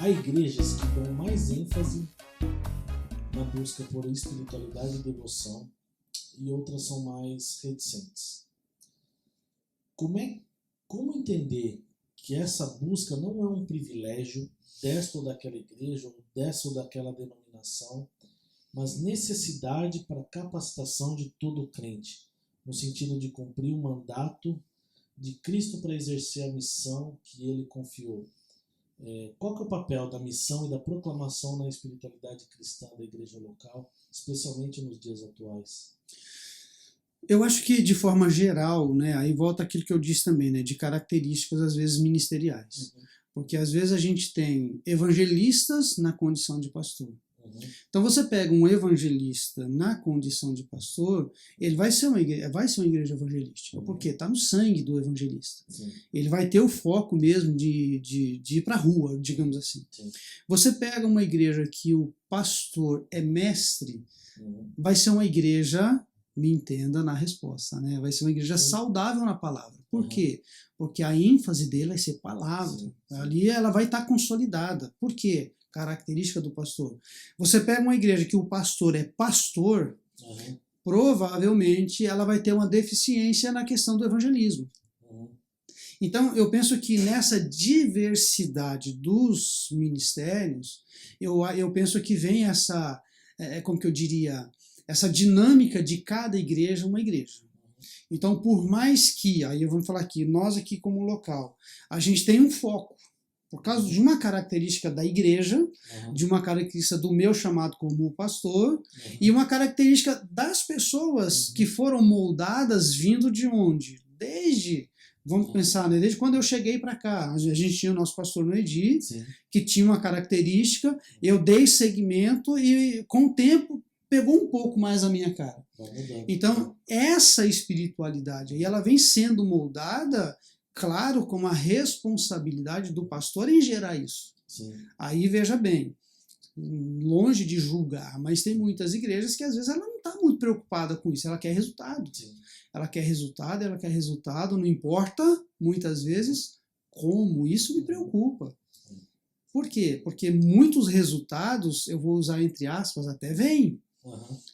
Há igrejas que dão mais ênfase na busca por espiritualidade e devoção e outras são mais reticentes. Como entender que essa busca não é um privilégio desta ou daquela igreja, ou dessa ou daquela denominação, mas necessidade para a capacitação de todo crente, no sentido de cumprir o mandato de Cristo para exercer a missão que ele confiou? Qual que é o papel da missão e da proclamação na espiritualidade cristã da igreja local, especialmente nos dias atuais? Eu acho que, de forma geral, né, aí volta aquilo que eu disse também, né, de características, às vezes, ministeriais. Porque, às vezes, a gente tem evangelistas na condição de pastor. Então, você pega um evangelista na condição de pastor, ele vai ser uma igreja evangelística, porque está no sangue do evangelista. Sim. Ele vai ter o foco mesmo de ir para a rua, digamos assim. Sim. Você pega uma igreja que o pastor é mestre, vai ser uma igreja, me entenda na resposta, né? Vai ser uma igreja saudável na palavra. Por quê? Porque a ênfase dele vai ser palavra. Sim. Ali ela vai estar consolidada. Por quê? Característica do pastor. Você pega uma igreja que o pastor é pastor, provavelmente ela vai ter uma deficiência na questão do evangelismo. Então, eu penso que nessa diversidade dos ministérios, eu penso que vem essa, como que eu diria, essa dinâmica de cada igreja, uma igreja. Então, por mais que, aí vamos falar aqui, nós aqui como local, a gente tem um foco, por causa de uma característica da igreja, de uma característica do meu chamado como pastor, e uma característica das pessoas que foram moldadas vindo de onde? Vamos pensar, né? Desde quando eu cheguei para cá, a gente tinha o nosso pastor Noedi, que tinha uma característica, eu dei seguimento e com o tempo pegou um pouco mais a minha cara. Então, essa espiritualidade aí, ela vem sendo moldada, claro, com a responsabilidade do pastor em gerar isso. Sim. Aí, veja bem, longe de julgar, mas tem muitas igrejas que às vezes ela não está muito preocupada com isso, ela quer resultado. Sim. Ela quer resultado, não importa, muitas vezes, como. Isso me preocupa. Por quê? Porque muitos resultados, eu vou usar entre aspas, até vêm,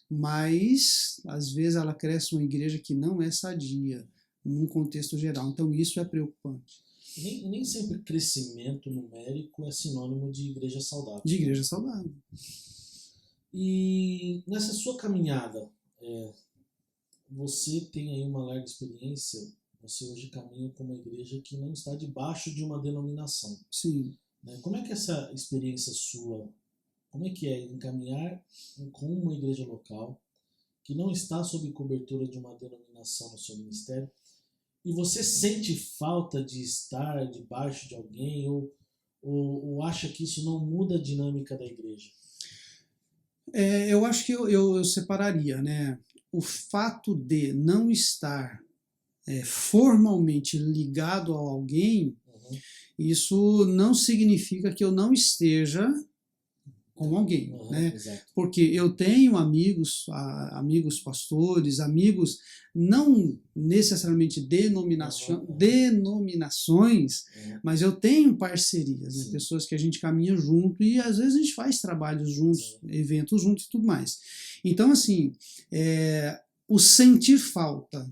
mas às vezes ela cresce uma igreja que não é sadia, num contexto geral. Então isso é preocupante. Nem sempre crescimento numérico é sinônimo de igreja saudável. De igreja saudável. E nessa sua caminhada, você tem aí uma larga experiência, você hoje caminha com uma igreja que não está debaixo de uma denominação. Sim. Como é que é essa experiência sua, como é que é encaminhar com uma igreja local que não está sob cobertura de uma denominação no seu ministério, e você sente falta de estar debaixo de alguém ou acha que isso não muda a dinâmica da igreja? Eu acho que eu separaria, né? O fato de não estar formalmente ligado a alguém, isso não significa que eu não esteja com alguém, né? Exato. Porque eu tenho amigos pastores, amigos não necessariamente denominações, mas eu tenho parcerias, né? Pessoas que a gente caminha junto e às vezes a gente faz trabalhos juntos, eventos juntos e tudo mais. Então, assim, o sentir falta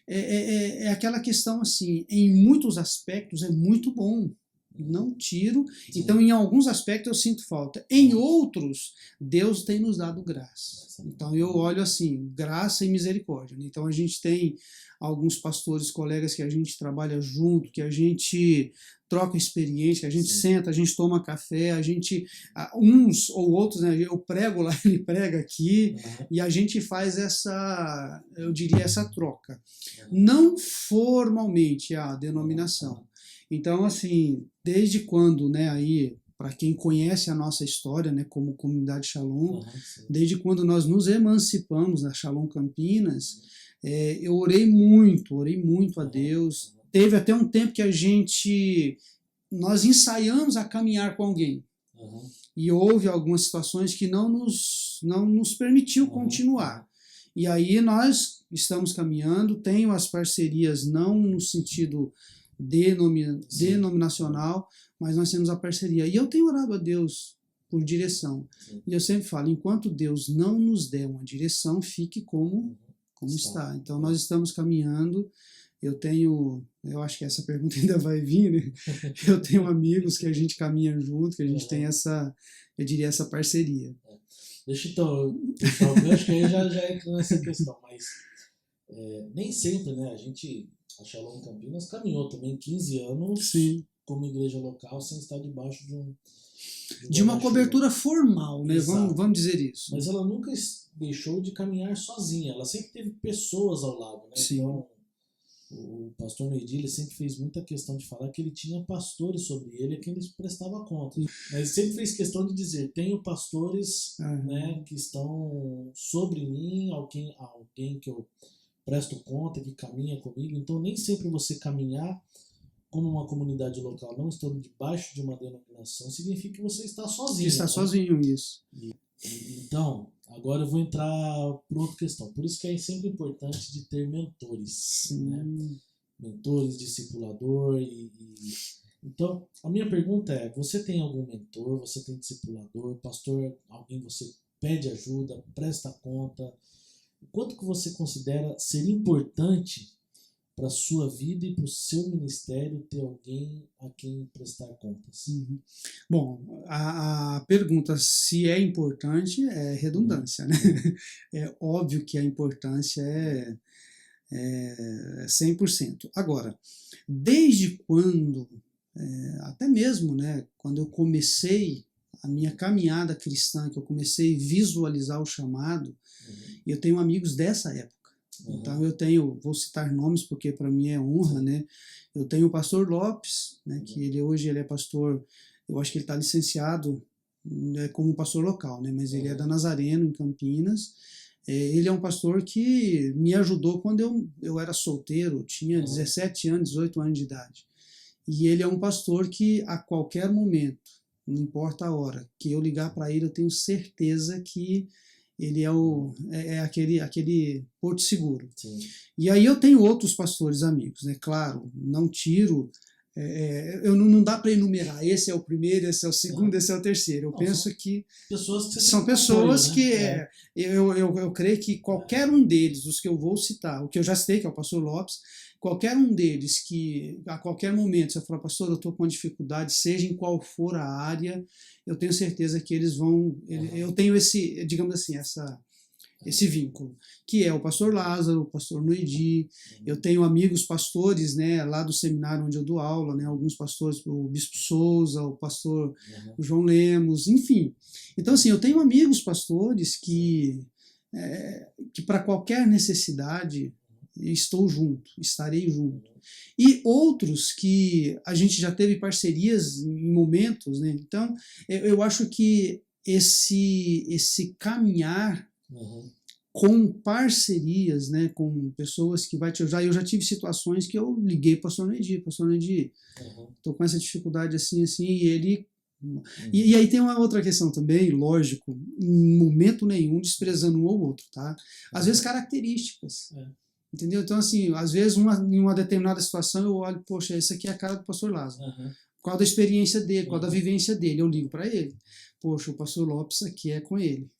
é aquela questão assim, em muitos aspectos é muito bom. Não tiro. Então, em alguns aspectos eu sinto falta. Em outros, Deus tem nos dado graça. Então, eu olho assim, graça e misericórdia. Então, a gente tem alguns pastores, colegas que a gente trabalha junto, que a gente troca experiência, que a gente senta, a gente toma café, a gente, uns ou outros, né, eu prego lá, ele prega aqui, e a gente faz essa, eu diria, essa troca. Não formalmente a denominação. Então, assim, desde quando, né, aí, para quem conhece a nossa história, né, como comunidade Shalom, desde quando nós nos emancipamos na Shalom Campinas, eu orei muito a Deus. Teve até um tempo que nós ensaiamos a caminhar com alguém. E houve algumas situações que não nos permitiu continuar. E aí nós estamos caminhando, tenho as parcerias não no sentido denominacional, mas nós temos a parceria. E eu tenho orado a Deus por direção. Sim. E eu sempre falo, enquanto Deus não nos der uma direção, fique como está. Então nós estamos caminhando. Eu acho que essa pergunta ainda vai vir, né? Eu tenho amigos que a gente caminha junto, que a gente tem essa, eu diria, essa parceria. Deixa então, pessoal, eu acho que aí já entra nessa questão, mas nem sempre, né? A Shalom Campinas caminhou também 15 anos Sim. como igreja local sem estar debaixo de uma cobertura formal, né? Vamos dizer isso. Mas ela nunca deixou de caminhar sozinha, ela sempre teve pessoas ao lado, né? Sim. Então, o pastor Noedi, ele sempre fez muita questão de falar que ele tinha pastores sobre ele a quem ele prestava conta. Mas sempre fez questão de dizer, tenho pastores né, que estão sobre mim, alguém que eu presto conta, que caminha comigo. Então nem sempre você caminhar como uma comunidade local, não estando debaixo de uma denominação, significa que você está sozinho. Está sozinho, isso. Então, agora eu vou entrar por outra questão. Por isso que é sempre importante de ter mentores. Sim. Né? Mentores, discipulador. Então, a minha pergunta é, você tem algum mentor, você tem discipulador, pastor, alguém você pede ajuda, presta conta? Quanto que você considera ser importante para a sua vida e para o seu ministério ter alguém a quem prestar contas? Bom, a pergunta se é importante é redundância, né? É óbvio que a importância é 100%. Agora, desde quando, até mesmo, né, quando eu comecei a minha caminhada cristã, que eu comecei a visualizar o chamado, eu tenho amigos dessa época. Então vou citar nomes porque para mim é honra, né? Eu tenho o pastor Lopes, né, que hoje ele é pastor, eu acho que ele está licenciado como pastor local, né, mas ele é da Nazareno, em Campinas. Ele é um pastor que me ajudou quando eu era solteiro, tinha 17 anos, 18 anos de idade. E ele é um pastor que a qualquer momento, não importa a hora, que eu ligar para ele, eu tenho certeza que ele é aquele porto seguro. Sim. E aí eu tenho outros pastores amigos, né? Claro, não tiro, não dá para enumerar, esse é o primeiro, esse é o segundo, esse é o terceiro. Eu penso que são pessoas que eu creio que qualquer um deles, os que eu vou citar, o que eu já citei, que é o pastor Lopes, qualquer um deles que a qualquer momento você falar, pastor, eu estou com uma dificuldade, seja em qual for a área, eu tenho certeza que eles vão, eu tenho esse, digamos assim, esse vínculo, que é o pastor Lázaro, o pastor Noedi, eu tenho amigos pastores, né, lá do seminário onde eu dou aula, né, alguns pastores, o Bispo Souza, o pastor João Lemos, enfim. Então, assim, eu tenho amigos pastores que para qualquer necessidade estarei junto. E outros que a gente já teve parcerias em momentos, né? Então, eu acho que esse caminhar com parcerias, né, com pessoas que vai te ajudar. Eu já tive situações que eu liguei para o pastor Noedi, estou com essa dificuldade assim, e ele... E aí tem uma outra questão também, lógico, em momento nenhum desprezando um ou outro, tá? Às vezes características. Entendeu? Então, assim, às vezes, em uma determinada situação, eu olho, poxa, esse aqui é a cara do pastor Lázaro. Qual da experiência dele, qual da vivência dele? Eu ligo para ele. Poxa, o pastor Lopes aqui é com ele.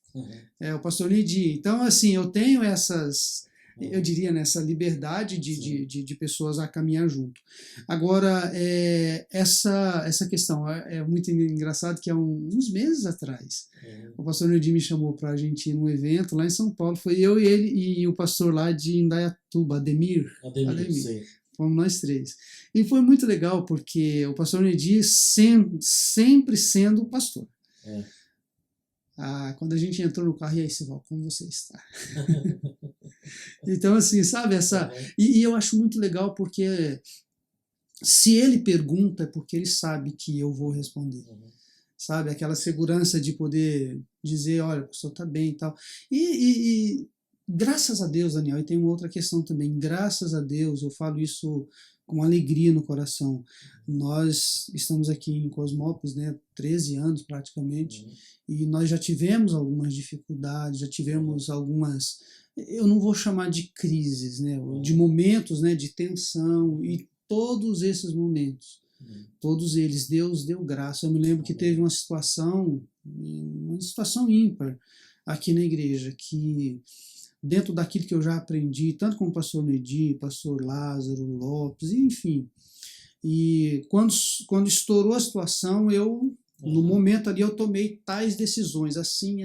O pastor Noedi. Então, assim, eu tenho eu diria, nessa liberdade de pessoas a caminhar junto. Agora, essa questão é muito engraçado que há uns meses atrás, o pastor Noedi me chamou para a gente ir num evento lá em São Paulo, foi eu e ele e o pastor lá de Indaiatuba, Ademir. Fomos nós três. E foi muito legal porque o pastor Noedi sempre sendo pastor. Quando a gente entrou no carro, e aí, Sival, como você está? Então, assim, sabe, e eu acho muito legal porque se ele pergunta é porque ele sabe que eu vou responder. Sabe, aquela segurança de poder dizer, olha, o pessoal está bem e tal. E graças a Deus, Daniel, e tem uma outra questão também, graças a Deus, eu falo isso com alegria no coração. Nós estamos aqui em Cosmópolis, né, 13 anos praticamente, e nós já tivemos algumas dificuldades, já tivemos algumas, eu não vou chamar de crises, né, de momentos, né, de tensão, e todos esses momentos Todos eles, Deus deu graça. Eu me lembro que teve uma situação ímpar aqui na igreja, que dentro daquilo que eu já aprendi, tanto com o pastor Nedir, pastor Lázaro, Lopes, enfim. E quando estourou a situação, no momento ali, eu tomei tais decisões, assim.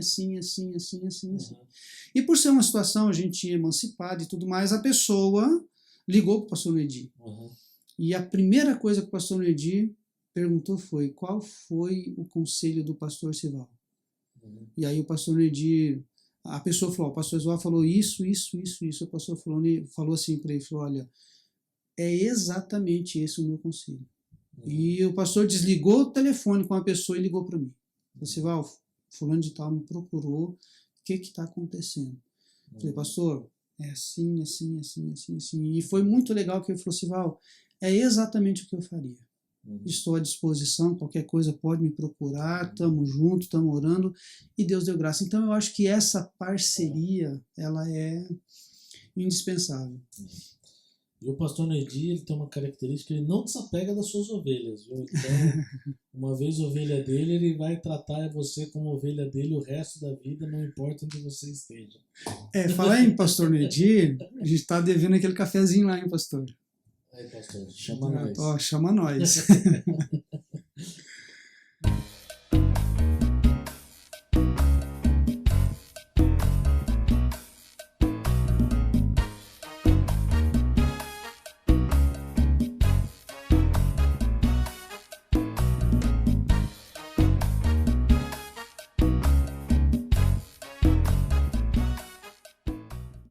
E por ser uma situação, a gente emancipado e tudo mais, a pessoa ligou para o pastor Nedir. E a primeira coisa que o pastor Nedir perguntou foi: qual foi o conselho do pastor Sival? E aí o pastor Nedir, a pessoa falou: o pastor Sival falou isso. O pastor falou assim para ele, falou: olha, é exatamente esse o meu conselho. E o pastor desligou o telefone com a pessoa e ligou para mim. Falei: Sival, fulano de tal me procurou, o que está acontecendo? Falei: pastor, é assim. E foi muito legal que ele falou: Sival, é exatamente o que eu faria. Estou à disposição, qualquer coisa pode me procurar, estamos juntos, estamos orando, e Deus deu graça. Então eu acho que essa parceria, ela é indispensável. E o pastor Nedir, ele tem uma característica, ele não desapega das suas ovelhas, viu? Então, uma vez ovelha dele, ele vai tratar você como ovelha dele o resto da vida, não importa onde você esteja. Falar em pastor Nedir, a gente está devendo aquele cafezinho lá, hein, pastor? Aí, pastor, chama nós. Chama nós.